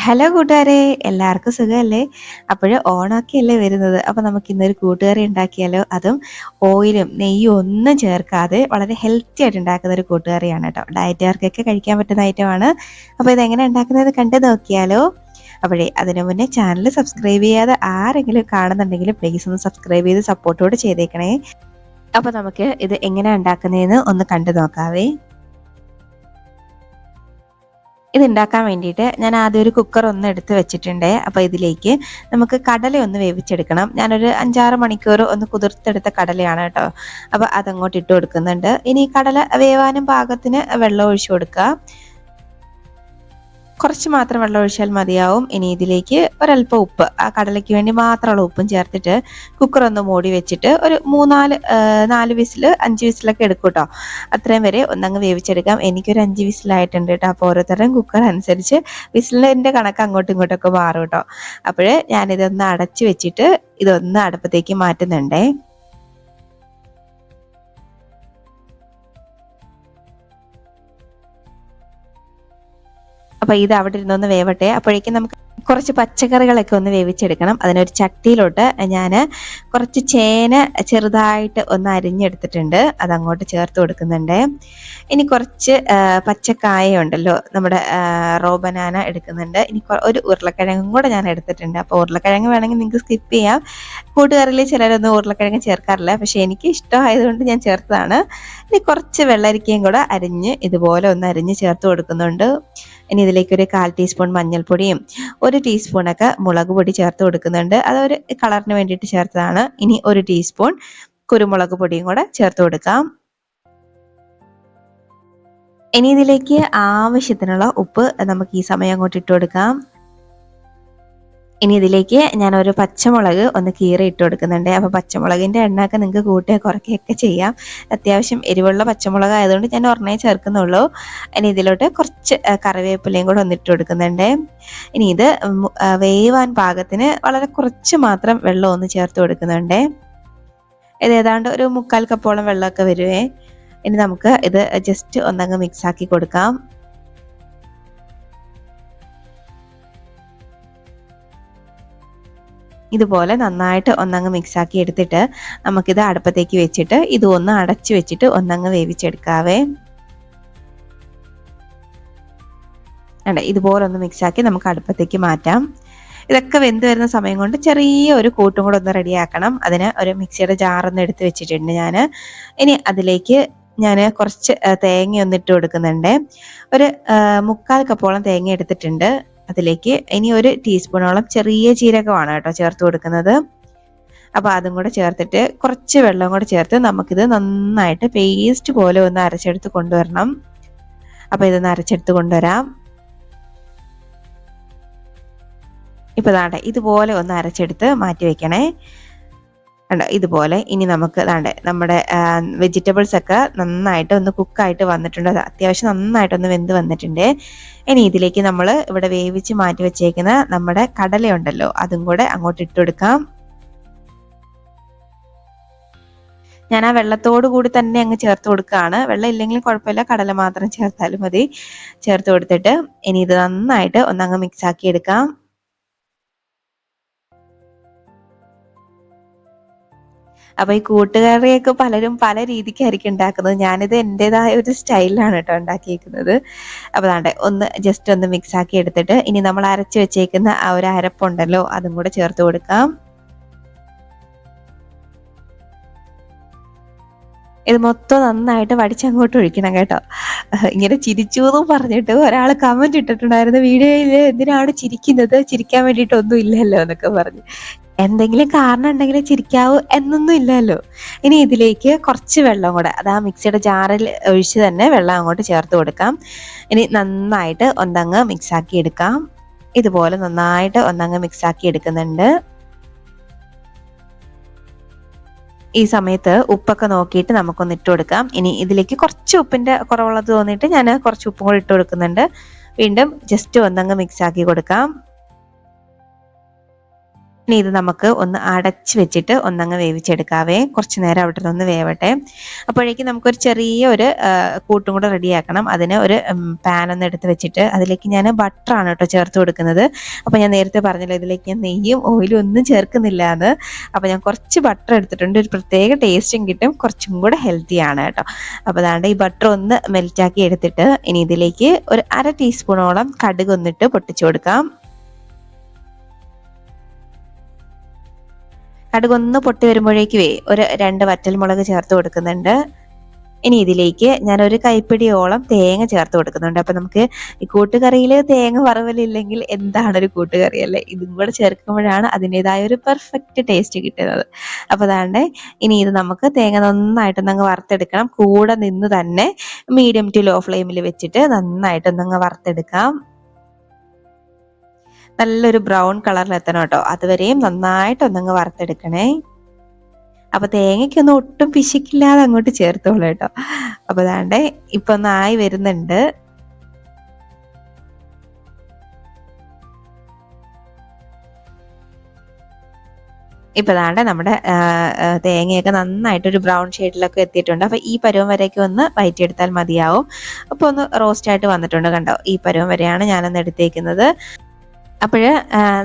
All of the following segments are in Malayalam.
ഹലോ കൂട്ടുകാരെ, എല്ലാവർക്കും സുഖമല്ലേ? അപ്പോഴ് ഓണമൊക്കെയല്ലേ വരുന്നത്. അപ്പോൾ നമുക്ക് ഇന്നൊരു കൂട്ടുകറി ഉണ്ടാക്കിയാലോ? അതും ഓയിലും നെയ്യും ഒന്നും ചേർക്കാതെ വളരെ ഹെൽത്തി ആയിട്ട് ഉണ്ടാക്കുന്ന ഒരു കൂട്ടുകറിയാണ് കേട്ടോ. ഡയറ്റുകാർക്കൊക്കെ കഴിക്കാൻ പറ്റുന്ന ഐറ്റമാണ്. അപ്പോൾ ഇതെങ്ങനെ ഉണ്ടാക്കുന്നത് കണ്ടു നോക്കിയാലോ? അപ്പോഴേ അതിനു മുന്നേ ചാനൽ സബ്സ്ക്രൈബ് ചെയ്യാതെ ആരെങ്കിലും കാണുന്നുണ്ടെങ്കിൽ പ്ലീസ് ഒന്ന് സബ്സ്ക്രൈബ് ചെയ്ത് സപ്പോർട്ടോട് ചെയ്തേക്കണേ. അപ്പോൾ നമുക്ക് ഇത് എങ്ങനെ ഉണ്ടാക്കുന്നതെന്ന് ഒന്ന് കണ്ടു നോക്കാവേ. ഇത് ഉണ്ടാക്കാൻ വേണ്ടിയിട്ട് ഞാൻ ആദ്യം ഒരു കുക്കർ ഒന്ന് എടുത്ത് വെച്ചിട്ടുണ്ട്. അപ്പോൾ ഇതിലേക്ക് നമുക്ക് കടല ഒന്ന് വേവിച്ചെടുക്കണം. ഞാനൊരു 5-6 മണിക്കൂർ ഒന്ന് കുതിർത്തെടുത്ത കടലയാണ് കേട്ടോ. അപ്പോൾ അതങ്ങോട്ട് ഇട്ട് കൊടുക്കുന്നുണ്ട്. ഇനി കടല വേവാനും പാകത്തിന് വെള്ളം ഒഴിച്ചു കൊടുക്കുക. കുറച്ച് മാത്രം വെള്ളം ഒഴിച്ചാൽ മതിയാവും. ഇനി ഇതിലേക്ക് ഒരല്പം ഉപ്പ്, ആ കടലയ്ക്ക് വേണ്ടി മാത്രമുള്ള ഉപ്പും ചേർത്തിട്ട് കുക്കർ ഒന്ന് മൂടി വെച്ചിട്ട് ഒരു 4 വിസിൽ 5 വിസിലൊക്കെ എടുക്കും കേട്ടോ. അത്രയും വരെ ഒന്നങ്ങ് വേവിച്ചെടുക്കാം. എനിക്കൊരു 5 വിസിലായിട്ടുണ്ട് കേട്ടോ. അപ്പോൾ ഓരോരുത്തരും കുക്കർ അനുസരിച്ച് വിസിലിൻ്റെ കണക്ക് അങ്ങോട്ടും ഇങ്ങോട്ടൊക്കെ മാറും കേട്ടോ. അപ്പോൾ ഞാനിതൊന്ന് അടച്ചു വെച്ചിട്ട് ഇതൊന്ന് അടുപ്പത്തേക്ക് മാറ്റുന്നുണ്ടേ. അപ്പോൾ ഇത് അവിടെ ഇരുന്നൊന്ന് വേവട്ടെ. അപ്പോഴേക്കും നമുക്ക് കുറച്ച് പച്ചക്കറികളൊക്കെ ഒന്ന് വേവിച്ചെടുക്കണം. അതിനൊരു ചട്ടിയിലോട്ട് ഞാൻ കുറച്ച് ചേന ചെറുതായിട്ട് ഒന്ന് അരിഞ്ഞെടുത്തിട്ടുണ്ട്, അതങ്ങോട്ട് ചേർത്ത് കൊടുക്കുന്നുണ്ട്. ഇനി കുറച്ച് പച്ചക്കായ ഉണ്ടല്ലോ, നമ്മുടെ റോ ബനാന എടുക്കുന്നുണ്ട്. ഇനി ഒരു ഉരുളക്കിഴങ്ങും കൂടെ ഞാൻ എടുത്തിട്ടുണ്ട്. അപ്പോൾ ഉരുളക്കിഴങ്ങ് വേണമെങ്കിൽ നിങ്ങൾക്ക് സ്കിപ്പ് ചെയ്യാം. കൂട്ടുകറിയിൽ ചിലരൊന്നും ഉരുളക്കിഴങ്ങ് ചേർക്കാറില്ല, പക്ഷെ എനിക്ക് ഇഷ്ടമായതുകൊണ്ട് ഞാൻ ചേർത്തതാണ്. ഇനി കുറച്ച് വെള്ളരിക്കയും കൂടെ അരിഞ്ഞ് ഇതുപോലെ ഒന്ന് അരിഞ്ഞ് ചേർത്ത് കൊടുക്കുന്നുണ്ട്. ഇനി ഇതിലേക്ക് ഒരു 1/4 ടീസ്പൂൺ മഞ്ഞൾപ്പൊടിയും 1 ടീസ്പൂണൊക്കെ മുളക് പൊടി ചേർത്ത് കൊടുക്കുന്നുണ്ട്. അതൊരു കളറിന് വേണ്ടിയിട്ട് ചേർത്തതാണ്. ഇനി 1 ടീസ്പൂൺ കുരുമുളക് പൊടിയും കൂടെ ചേർത്ത് കൊടുക്കാം. ഇനി ഇതിലേക്ക് ആവശ്യത്തിനുള്ള ഉപ്പ് നമുക്ക് ഈ സമയം അങ്ങോട്ട് ഇട്ട് കൊടുക്കാം. ഇനി ഇതിലേക്ക് ഞാൻ ഒരു പച്ചമുളക് ഒന്ന് കീറി ഇട്ട് കൊടുക്കുന്നുണ്ട്. അപ്പോൾ പച്ചമുളകിൻ്റെ എണ്ണയൊക്കെ നിങ്ങൾക്ക് കൂട്ടുക കുറയ്ക്കുകയൊക്കെ ചെയ്യാം. അത്യാവശ്യം എരിവുള്ള പച്ചമുളക് ആയതുകൊണ്ട് ഞാൻ ഒരെണ്ണേ ചേർക്കുന്നുള്ളൂ. ഇനി ഇതിലോട്ട് കുറച്ച് കറിവേപ്പിലയും കൂടെ ഒന്ന് ഇട്ട് കൊടുക്കുന്നുണ്ട്. ഇനി ഇത് വേവാൻ പാകത്തിന് വളരെ കുറച്ച് മാത്രം വെള്ളം ഒന്ന് ചേർത്ത് കൊടുക്കുന്നുണ്ട്. ഇത് ഏതാണ്ട് ഒരു 3/4 കപ്പോളം വെള്ളമൊക്കെ വരുവേ. ഇനി നമുക്ക് ഇത് ജസ്റ്റ് ഒന്നങ്ങ് മിക്സാക്കി കൊടുക്കാം. ഇതുപോലെ നന്നായിട്ട് ഒന്നങ്ങ് മിക്സാക്കി എടുത്തിട്ട് നമുക്കിത് അടുപ്പത്തേക്ക് വെച്ചിട്ട് ഇത് ഒന്ന് അടച്ചു വെച്ചിട്ട് ഒന്നങ്ങ് വേവിച്ചെടുക്കാവേ. അതെ, ഇതുപോലെ ഒന്ന് മിക്സാക്കി നമുക്ക് അടുപ്പത്തേക്ക് മാറ്റാം. ഇതൊക്കെ വെന്ത് വരുന്ന സമയം കൊണ്ട് ചെറിയ ഒരു കൂട്ടും കൂടെ ഒന്ന് റെഡിയാക്കണം. അതിന് ഒരു മിക്സിയുടെ ജാറൊന്ന് എടുത്ത് വെച്ചിട്ടുണ്ട് ഞാൻ. ഇനി അതിലേക്ക് ഞാൻ കുറച്ച് തേങ്ങ ഒന്ന് ഇട്ട് കൊടുക്കുന്നുണ്ട്. ഒരു 3/4 കപ്പോളം തേങ്ങ എടുത്തിട്ടുണ്ട്. അതിലേക്ക് ഇനി 1 ടീസ്പൂണോളം ചെറിയ ജീരകമാണ് കേട്ടോ ചേർത്ത് കൊടുക്കുന്നത്. അപ്പോൾ അതും കൂടെ ചേർത്തിട്ട് കുറച്ച് വെള്ളം കൂടെ ചേർത്ത് നമുക്കിത് നന്നായിട്ട് പേസ്റ്റ് പോലെ ഒന്ന് അരച്ചെടുത്ത് കൊണ്ടുവരണം. അപ്പോൾ ഇതൊന്ന് അരച്ചെടുത്ത് കൊണ്ടുവരാം. ഇപ്പോൾ ദാണ്ടെ ഇതുപോലെ ഒന്ന് അരച്ചെടുത്ത് മാറ്റി വെക്കണേ. കണ്ടോ, ഇതുപോലെ. ഇനി നമുക്ക് നമ്മുടെ വെജിറ്റബിൾസ് ഒക്കെ നന്നായിട്ട് ഒന്ന് കുക്കായിട്ട് വന്നിട്ടുണ്ട്. അത്യാവശ്യം നന്നായിട്ടൊന്ന് വെന്ത് വന്നിട്ടുണ്ട്. ഇനി ഇതിലേക്ക് നമ്മൾ ഇവിടെ വേവിച്ച് മാറ്റി വെച്ചേക്കുന്ന നമ്മുടെ കടലയുണ്ടല്ലോ, അതും കൂടെ അങ്ങോട്ട് ഇട്ട് കൊടുക്കാം. ഞാൻ ആ വെള്ളത്തോടു കൂടി തന്നെ അങ്ങ് ചേർത്ത് കൊടുക്കുകയാണ്. വെള്ളം ഇല്ലെങ്കിലും കുഴപ്പമില്ല, കടല മാത്രം ചേർത്താലും മതി. ചേർത്ത് കൊടുത്തിട്ട് ഇനി ഇത് നന്നായിട്ട് ഒന്നങ്ങ് മിക്സ് ആക്കി എടുക്കാം. അപ്പൊ ഈ കൂട്ടുകറിയൊക്കെ പലരും പല രീതിക്കായിരിക്കും ഉണ്ടാക്കുന്നത്. ഞാനിത് എൻ്റെതായ ഒരു സ്റ്റൈലിലാണ് കേട്ടോ ഉണ്ടാക്കിയിരിക്കുന്നത്. അപ്പോൾ ഒന്ന് ജസ്റ്റ് ഒന്ന് മിക്സ് ആക്കി എടുത്തിട്ട് ഇനി നമ്മൾ അരച്ച് വെച്ചേക്കുന്ന ആ ഒരു അരപ്പുണ്ടല്ലോ, അതും കൂടെ ചേർത്ത് കൊടുക്കാം. ഇത് മൊത്തം നന്നായിട്ട് വടിച്ചങ്ങോട്ട് ഒഴിക്കണം കേട്ടോ. ഇങ്ങനെ ചിരിച്ചു എന്നും പറഞ്ഞിട്ട് ഒരാൾ കമന്റ് ഇട്ടിട്ടുണ്ടായിരുന്നു, വീഡിയോയിൽ എന്തിനാണ് ചിരിക്കുന്നത്, ചിരിക്കാൻ വേണ്ടിയിട്ടൊന്നും ഇല്ലല്ലോ എന്നൊക്കെ പറഞ്ഞു. എന്തെങ്കിലും കാരണം ഉണ്ടെങ്കിൽ ചിരിക്കാവൂ എന്നൊന്നും ഇല്ലല്ലോ. ഇനി ഇതിലേക്ക് കുറച്ച് വെള്ളം കൂടെ, അത് ആ മിക്സിയുടെ ജാറിൽ ഒഴിച്ച് തന്നെ വെള്ളം അങ്ങോട്ട് ചേർത്ത് കൊടുക്കാം. ഇനി നന്നായിട്ട് ഒന്നങ്ങ് മിക്സാക്കി എടുക്കാം. ഇതുപോലെ നന്നായിട്ട് ഒന്നങ്ങ് മിക്സാക്കി എടുക്കുന്നുണ്ട്. ഈ സമയത്ത് ഉപ്പൊക്കെ നോക്കിയിട്ട് നമുക്കൊന്ന് ഇട്ട് കൊടുക്കാം. ഇനി ഇതിലേക്ക് കുറച്ച് ഉപ്പിൻ്റെ കുറവുള്ളത് തോന്നിയിട്ട് ഞാൻ കുറച്ച് ഉപ്പും കൂടി ഇട്ട് കൊടുക്കുന്നുണ്ട്. വീണ്ടും ജസ്റ്റ് ഒന്നങ്ങ് മിക്സ് ആക്കി കൊടുക്കാം. ഇനി ഇത് നമുക്ക് ഒന്ന് അടച്ച് വെച്ചിട്ട് ഒന്നങ്ങ് വേവിച്ചെടുക്കാവേ. കുറച്ച് നേരം അവിടെ നിന്ന് വേവട്ടെ. അപ്പോഴേക്കും നമുക്കൊരു ചെറിയ ഒരു കൂട്ടും കൂടെ റെഡിയാക്കണം. അതിന് ഒരു പാൻ ഒന്ന് എടുത്ത് വെച്ചിട്ട് അതിലേക്ക് ഞാൻ ബട്ടറാണ് കേട്ടോ ചേർത്ത് കൊടുക്കുന്നത്. അപ്പോൾ ഞാൻ നേരത്തെ പറഞ്ഞല്ലോ ഇതിലേക്ക് ഞാൻ നെയ്യും ഓയിലും ഒന്നും ചേർക്കുന്നില്ല എന്ന്. അപ്പോൾ ഞാൻ കുറച്ച് ബട്ടർ എടുത്തിട്ടുണ്ട്. ഒരു പ്രത്യേക ടേസ്റ്റും കിട്ടും, കുറച്ചും കൂടെ ഹെൽത്തിയാണ് കേട്ടോ. അപ്പോൾ അതാണ്ട് ഈ ബട്ടർ ഒന്ന് മെൽറ്റാക്കി എടുത്തിട്ട് ഇനി ഇതിലേക്ക് ഒരു 1/2 ടീസ്പൂണോളം കടുക് ഒന്നിട്ട് പൊട്ടിച്ചു കൊടുക്കാം. കടുകൊന്ന് പൊട്ടി വരുമ്പോഴേക്കുവേ ഒരു 2 വറ്റൽമുളക് ചേർത്ത് കൊടുക്കുന്നുണ്ട്. ഇനി ഇതിലേക്ക് ഞാൻ ഒരു കൈപ്പിടിയോളം തേങ്ങ ചേർത്ത് കൊടുക്കുന്നുണ്ട്. അപ്പൊ നമുക്ക് ഈ കൂട്ടുകറിയിൽ തേങ്ങ വറവലില്ലെങ്കിൽ എന്താണ് ഒരു കൂട്ടുകറി അല്ലേ? ഇതും കൂടെ ചേർക്കുമ്പോഴാണ് അതിൻ്റെതായ ഒരു പെർഫെക്റ്റ് ടേസ്റ്റ് കിട്ടുന്നത്. അപ്പൊ അതാണ്ട് ഇനി ഇത് നമുക്ക് തേങ്ങ നന്നായിട്ടൊന്നങ്ങ് വറുത്തെടുക്കണം. കൂടെ നിന്ന് തന്നെ മീഡിയം ടു ലോ ഫ്ലെയിമിൽ വെച്ചിട്ട് നന്നായിട്ടൊന്നങ്ങ് വറുത്തെടുക്കാം. നല്ലൊരു ബ്രൗൺ കളറിൽ എത്തണം കേട്ടോ. അതുവരെയും നന്നായിട്ട് ഒന്നങ്ങ് വറുത്തെടുക്കണേ. അപ്പൊ തേങ്ങയ്ക്കൊന്നും ഒട്ടും പിശുക്കില്ലാതെ അങ്ങോട്ട് ചേർത്തോളൂ കേട്ടോ. അപ്പൊ അതാണ്ട് ഇപ്പൊ ഒന്ന് ആയി വരുന്നുണ്ട്. ഇപ്പൊ ദാണ്ട് നമ്മുടെ തേങ്ങയൊക്കെ നന്നായിട്ടൊരു ബ്രൗൺ ഷെയ്ഡിലൊക്കെ എത്തിയിട്ടുണ്ട്. അപ്പൊ ഈ പരുവം വരെയൊക്കെ ഒന്ന് വഴറ്റിയെടുത്താൽ മതിയാവും. അപ്പൊ ഒന്ന് റോസ്റ്റ് ആയിട്ട് വന്നിട്ടുണ്ട് കണ്ടോ. ഈ പരുവം വരെയാണ് ഞാനൊന്ന് എടുത്തേക്കുന്നത്. അപ്പോഴ്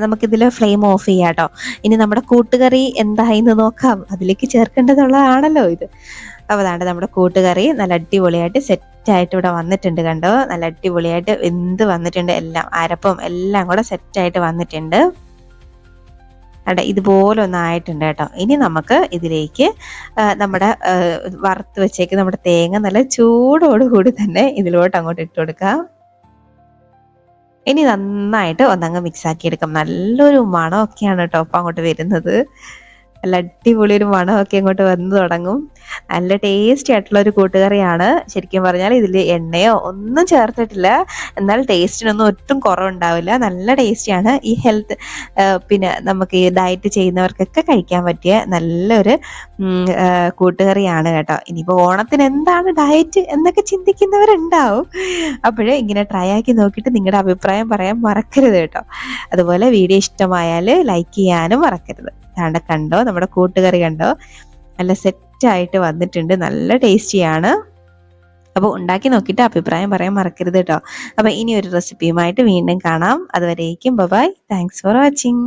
നമുക്കിതിൽ ഫ്ലെയിം ഓഫ് ചെയ്യാം കേട്ടോ. ഇനി നമ്മുടെ കൂട്ടുകറി എന്തായിന്ന് നോക്കാം. അതിലേക്ക് ചേർക്കേണ്ടതുള്ളതാണല്ലോ ഇത്. അപ്പോൾ അതാണ്ട് നമ്മുടെ കൂട്ടുകറി നല്ല അടിപൊളിയായിട്ട് സെറ്റായിട്ട് ഇവിടെ വന്നിട്ടുണ്ട് കണ്ടോ. നല്ല അടിപൊളിയായിട്ട് വെന്ത് വന്നിട്ടുണ്ട്. എല്ലാം അരപ്പും എല്ലാം കൂടെ സെറ്റായിട്ട് വന്നിട്ടുണ്ട്. അവിടെ ഇതുപോലെ ഒന്നായിട്ടുണ്ട് കേട്ടോ. ഇനി നമുക്ക് ഇതിലേക്ക് നമ്മുടെ വറുത്ത് വെച്ചേക്ക് നമ്മുടെ തേങ്ങ നല്ല ചൂടോടുകൂടി തന്നെ ഇതിലോട്ട് അങ്ങോട്ട് ഇട്ട് കൊടുക്കാം. ഇനി നന്നായിട്ട് ഒന്നങ്ങ് മിക്സ് ആക്കി എടുക്കാം. നല്ലൊരു മണമൊക്കെയാണ് കേട്ടോ അപ്പം അങ്ങോട്ട് വരുന്നത്. നല്ല അടിപൊളി ഒരു മണമൊക്കെ അങ്ങോട്ട് വന്നു തുടങ്ങും. നല്ല ടേസ്റ്റി ആയിട്ടുള്ള ഒരു കൂട്ടുകറിയാണ്. ശരിക്കും പറഞ്ഞാൽ ഇതിൽ എണ്ണയോ ഒന്നും ചേർത്തിട്ടില്ല. എന്നാൽ ടേസ്റ്റിനൊന്നും ഒട്ടും കുറവുണ്ടാവില്ല. നല്ല ടേസ്റ്റിയാണ്. ഈ ഹെൽത്ത് പിന്നെ നമുക്ക് ഈ ഡയറ്റ് ചെയ്യുന്നവർക്കൊക്കെ കഴിക്കാൻ പറ്റിയ നല്ലൊരു കൂട്ടുകറിയാണ് കേട്ടോ. ഇനിയിപ്പോൾ ഓണത്തിന് എന്താണ് ഡയറ്റ് എന്നൊക്കെ ചിന്തിക്കുന്നവരുണ്ടാവും. അപ്പോഴേ ഇങ്ങനെ ട്രൈ ആക്കി നോക്കിയിട്ട് നിങ്ങളുടെ അഭിപ്രായം പറയാൻ മറക്കരുത് കേട്ടോ. അതുപോലെ വീഡിയോ ഇഷ്ടമായാൽ ലൈക്ക് ചെയ്യാനും മറക്കരുത്. കണ്ടോ നമ്മുടെ കൂട്ടുകറി കണ്ടോ, നല്ല സെറ്റായിട്ട് വന്നിട്ടുണ്ട്. നല്ല ടേസ്റ്റിയാണ്. അപ്പോൾ ഉണ്ടാക്കി നോക്കിയിട്ട് അഭിപ്രായം പറയാൻ മറക്കരുത് കേട്ടോ. അപ്പോൾ ഇനി ഒരു റെസിപ്പിയുമായിട്ട് വീണ്ടും കാണാം. അതുവരേക്കും ബൈ. Thanks for watching.